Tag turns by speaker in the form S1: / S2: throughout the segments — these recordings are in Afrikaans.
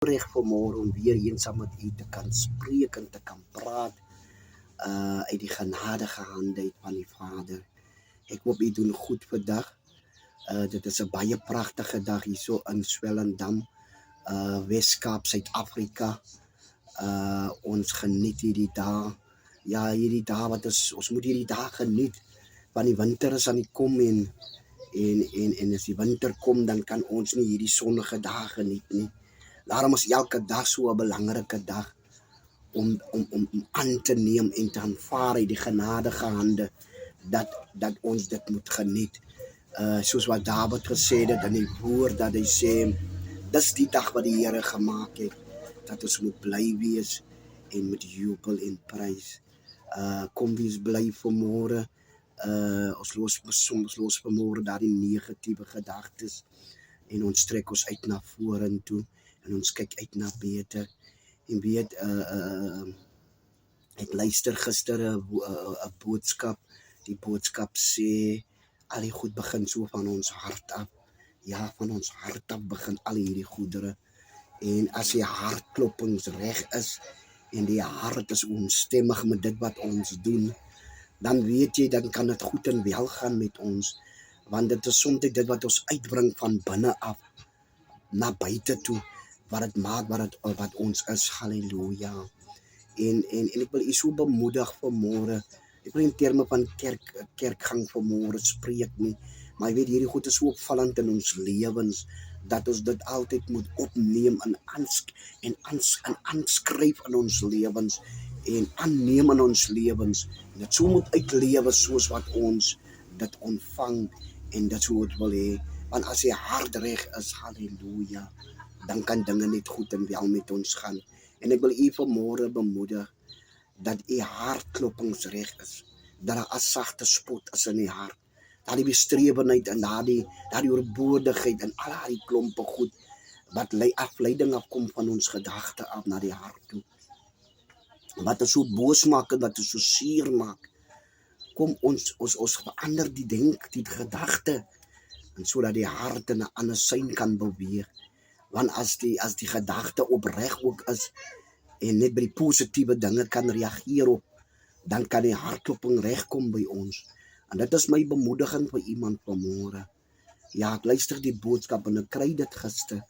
S1: Reg vanmôre om weer eens saam met u te kan spreek en te kan praat uit die genadige hande van die Vader. Ek hoop u doen goed vandag. Dit is 'n baie pragtige dag hierso in Swellendam, Weskaap, Suid-Afrika. Ons geniet hierdie dae. Ja, hierdie dae wat ons moet hierdie dae geniet, want die winter is aan die kom en as die winter kom, dan kan ons nie hierdie sonnige dae geniet nie. Daarom is elke dag so 'n belangrike dag om aan te neem en te aanvaar uit die genadige hande dat ons dit moet geniet. Soos wat Dawid gesê het in die woord, dat hy sê, dis die dag wat die Here gemaak het, dat ons moet bly wees en met jubel en prys. Kom wees bly vanmôre. Ons los vanmôre daardie negatiewe gedagtes en ons trek ons uit na vorentoe en ons kyk uit na beter. En weet, ek luister gister 'n boodskap. Die boodskap sê al die goed begin so van ons hart af. Ja, van ons hart af begin al hierdie goedere. En as die hartklopings reg is en die hart is ooreenstemmig met dit wat ons doen, dan weet jy, dan kan dit goed en wel gaan met ons, want dit is soms dit wat ons uitbring van binne af na buite toe, wat dit maak wat ons is. Halleluja. En ek wil u so bemoedig vanmôre. Ek wil in terme van kerkgang vanmôre spreek nie, maar jy weet, hierdie goed is so opvallend in ons lewens, dat ons dit altyd moet opneem en aanskryf in ons lewens en aanneem in ons lewens. En dit so moet uitlewe soos wat ons dit ontvang en dit so het wil hê. Want as die hart reg is, halleluja, dan kan dinge net goed en wel met ons gaan. En ek wil u vanmôre bemoedig dat u hartklopings reg is, dat daar 'n sagte spot is in die hart, daardie bestrewenheid en daardie oorbodigheid en al daardie klompe goed wat afleiding afkom van ons gedagte af na die hart toe. Wat ons so boos maak en wat ons so seer maak, kom ons verander die gedagte, en sodat die hart in 'n ander sein kan beweeg. Want as die gedagte opreg ook is en net by die positiewe dinge kan reageer op, dan kan die hartkloping regkom by ons. En dit is my bemoediging vir iemand vanmôre. Ja, ek luister die boodskap en ek kry dit gister,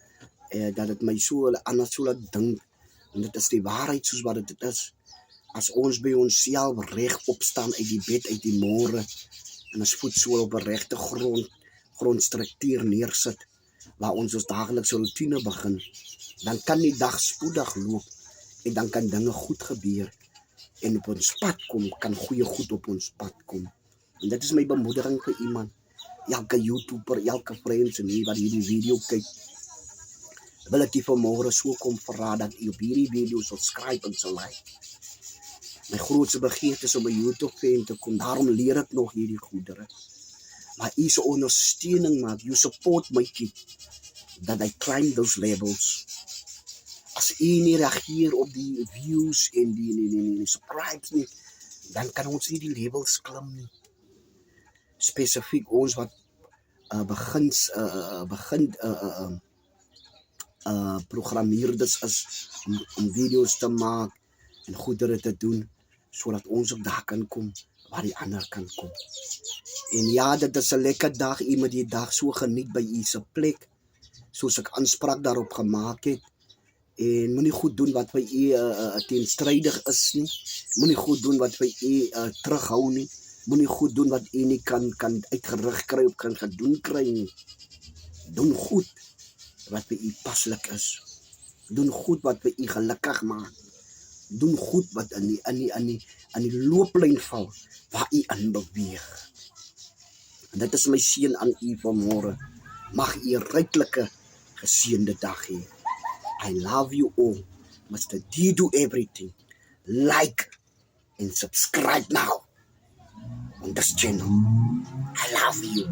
S1: dat dit my so anders so laat dink, en dit is die waarheid soos wat dit is. As ons by onsself reg opstaan uit die bed uit die môre en ons voet so op 'n regte grondstruktuur neersit, waar ons daaglikse rutine begin, dan kan die dag spoedig loop en dan kan dinge goed gebeur en op ons pad kom, kan goeie goed op ons pad kom. En dit is my bemoediging vir iemand, elke YouTuber, elke vriend en wie wat hierdie video kyk, wil ek u vanmôre so kom verraad dat u op hierdie video subscribe en so like. My grootste begeerte is om by YouTube fan te kom, daarom leer ek nog hierdie goedere. Maar u se ondersteuning maak, you support my kid, that I climb those levels. As u nie reageer op die views en die subscribes nie, dan kan ons nie die levels klim nie. Spesifiek ons wat begin programmeerders is om video's te maak en goedere te doen, sodat ons ook daar kan kom waar die ander kan kom. En ja, dit is 'n lekker dag, u moet die dag so geniet by u se plek, soos ek aanspraak daarop gemaak het. En moenie goed doen wat vir u teenstrydig is nie, moenie goed doen wat vir u terughou nie, moenie goed doen wat u nie kan uitgerig kry of kan gedoen kry nie. Doen goed wat vir u paslik is, doen goed wat vir u gelukkig maak, doen goed wat in die looplyn val waar u in beweeg. En dit is my seën aan u vanmôre. Mag u 'n ryklike geseënde dag hê. I love you all. Mr. D do everything. Like and subscribe now on this channel. I love you.